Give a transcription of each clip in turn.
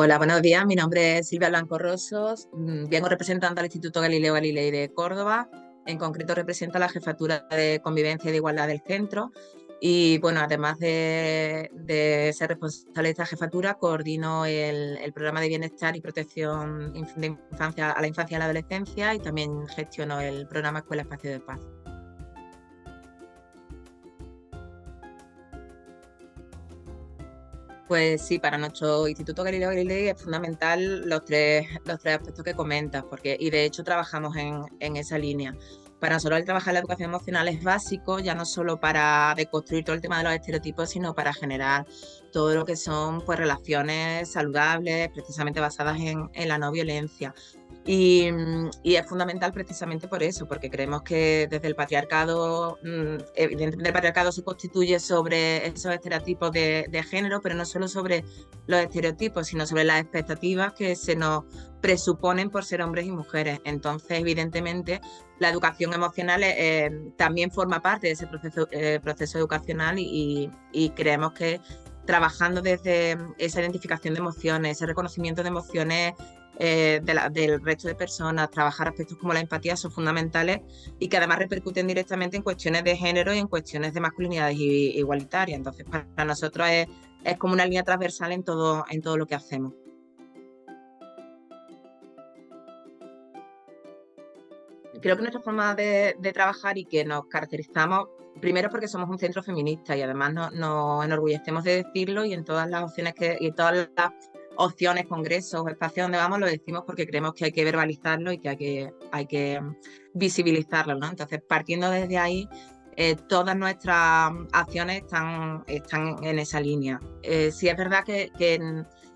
Hola, buenos días. Mi nombre es Silvia Blanco Rosos. Vengo representando al Instituto Galileo Galilei de Córdoba. En concreto, represento a la Jefatura de Convivencia y de Igualdad del centro. Y bueno, además de ser responsable de esta jefatura, coordino el programa de bienestar y protección de infancia, a la infancia y a la adolescencia, y también gestiono el programa Escuela Espacio de Paz. Pues sí, para nuestro Instituto Galileo Galilei es fundamental los tres aspectos que comentas, y de hecho trabajamos en esa línea. Para nosotros el trabajar la educación emocional es básico, ya no solo para deconstruir todo el tema de los estereotipos, sino para generar todo lo que son pues, relaciones saludables, precisamente basadas en la no violencia. Y es fundamental precisamente por eso, porque creemos que desde el patriarcado, evidentemente el patriarcado se constituye sobre esos estereotipos de género, pero no solo sobre los estereotipos, sino sobre las expectativas que se nos presuponen por ser hombres y mujeres. Entonces, evidentemente, la educación emocional también forma parte de ese proceso educacional y creemos que trabajando desde esa identificación de emociones, ese reconocimiento de emociones del resto de personas, trabajar aspectos como la empatía son fundamentales y que además repercuten directamente en cuestiones de género y en cuestiones de masculinidades igualitarias. Entonces, para nosotros es como una línea transversal en todo lo que hacemos. Creo que nuestra forma de trabajar y que nos caracterizamos, primero porque somos un centro feminista y además nos enorgullecemos de decirlo, y en todas las opciones, congresos o espacios donde vamos lo decimos porque creemos que hay que verbalizarlo y que hay que visibilizarlo, ¿no? Entonces, partiendo desde ahí, todas nuestras acciones están en esa línea. Sí es verdad que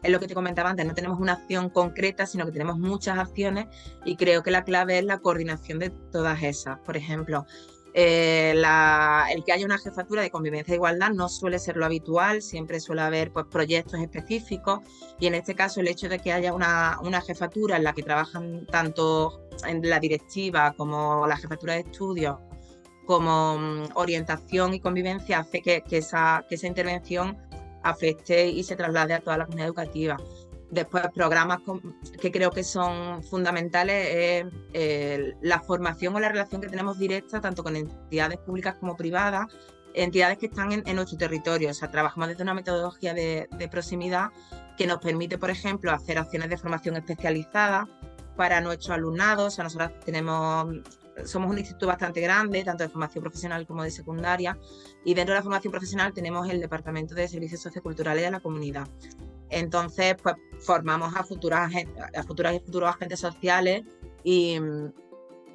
es lo que te comentaba antes, no tenemos una acción concreta, sino que tenemos muchas acciones, y creo que la clave es la coordinación de todas esas. Por ejemplo, el que haya una jefatura de convivencia e igualdad no suele ser lo habitual, siempre suele haber pues, proyectos específicos, y en este caso el hecho de que haya una jefatura en la que trabajan tanto en la directiva como la jefatura de estudios, como orientación y convivencia, hace que esa intervención afecte y se traslade a toda la comunidad educativa. Después, programas que creo que son fundamentales es la formación o la relación que tenemos directa tanto con entidades públicas como privadas, entidades que están en nuestro territorio. O sea, trabajamos desde una metodología de proximidad que nos permite, por ejemplo, hacer acciones de formación especializada para nuestros alumnados. O sea, nosotros somos un instituto bastante grande, tanto de formación profesional como de secundaria, y dentro de la formación profesional tenemos el Departamento de Servicios Socioculturales de la Comunidad. Entonces, pues formamos a futuras y futuros agentes sociales y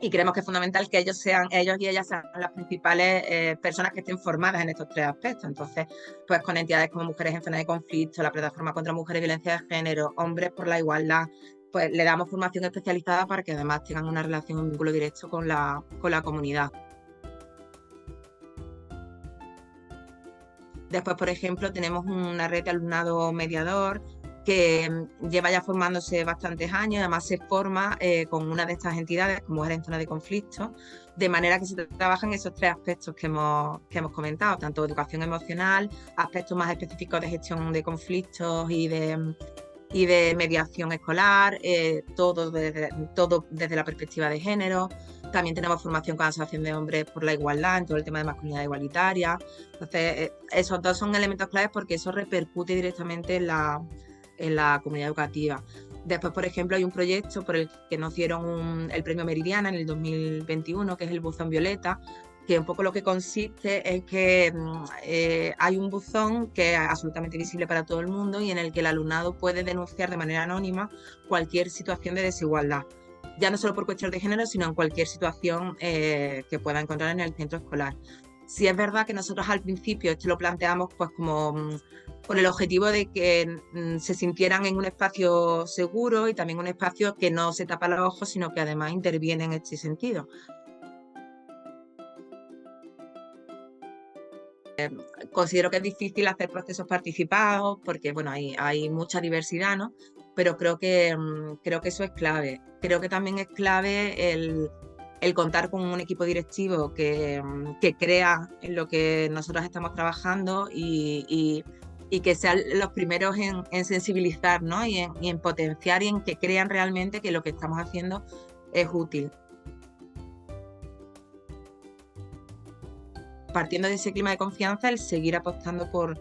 creemos que es fundamental que ellos y ellas sean las principales personas que estén formadas en estos tres aspectos. Entonces, pues con entidades como Mujeres en Zona de Conflicto, la Plataforma contra Mujeres y Violencia de Género, Hombres por la Igualdad, pues le damos formación especializada para que además tengan una relación, un vínculo directo con la comunidad. Después, por ejemplo, tenemos una red de alumnado mediador que lleva ya formándose bastantes años, además se forma con una de estas entidades, como Mujeres en Zona de Conflicto, de manera que se trabajan esos tres aspectos que hemos comentado, tanto educación emocional, aspectos más específicos de gestión de conflictos y de mediación escolar, todo desde la perspectiva de género. También tenemos formación con la Asociación de Hombres por la Igualdad en todo el tema de masculinidad igualitaria. Entonces, esos dos son elementos claves porque eso repercute directamente en la comunidad educativa. Después, por ejemplo, hay un proyecto por el que nos dieron el premio Meridiana en el 2021, que es el Buzón Violeta, que un poco lo que consiste es que hay un buzón que es absolutamente visible para todo el mundo y en el que el alumnado puede denunciar de manera anónima cualquier situación de desigualdad, ya no solo por cuestión de género, sino en cualquier situación que pueda encontrar en el centro escolar. Sí es verdad que nosotros al principio esto lo planteamos pues como con el objetivo de que se sintieran en un espacio seguro y también un espacio que no se tapa los ojos, sino que además interviene en este sentido. Considero que es difícil hacer procesos participados porque bueno, hay mucha diversidad, ¿no? Pero creo que eso es clave. Creo que también es clave el contar con un equipo directivo que crea en lo que nosotros estamos trabajando y y que sean los primeros en sensibilizar, ¿no? Y en potenciar y en que crean realmente que lo que estamos haciendo es útil. Partiendo de ese clima de confianza, el seguir apostando por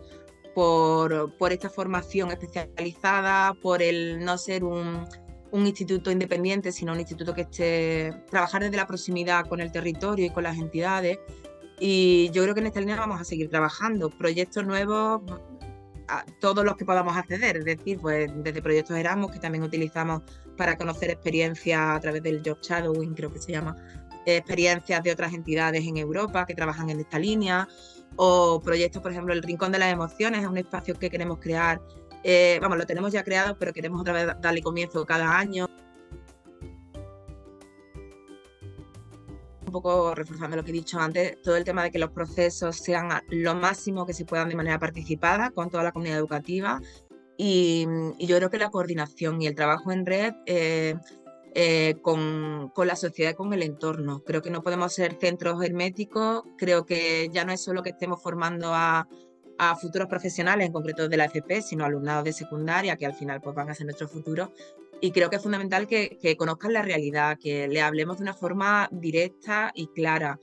esta formación especializada, por el no ser un instituto independiente, sino un instituto que esté, trabajar desde la proximidad con el territorio y con las entidades. Y yo creo que en esta línea vamos a seguir trabajando. Proyectos nuevos, a todos los que podamos acceder, es decir, pues desde proyectos Erasmus, que también utilizamos para conocer experiencias a través del Job Shadowing, creo que se llama, experiencias de otras entidades en Europa que trabajan en esta línea, o proyectos, por ejemplo, el Rincón de las Emociones, es un espacio que queremos crear, vamos, lo tenemos ya creado, pero queremos otra vez darle comienzo cada año. Un poco reforzando lo que he dicho antes, todo el tema de que los procesos sean lo máximo que se puedan de manera participada con toda la comunidad educativa y yo creo que la coordinación y el trabajo en red con la sociedad y con el entorno. Creo que no podemos ser centros herméticos, creo que ya no es solo que estemos formando a futuros profesionales, en concreto de la FP, sino alumnados de secundaria, que al final pues, van a ser nuestro futuro. Y creo que es fundamental que conozcan la realidad, que le hablemos de una forma directa y clara,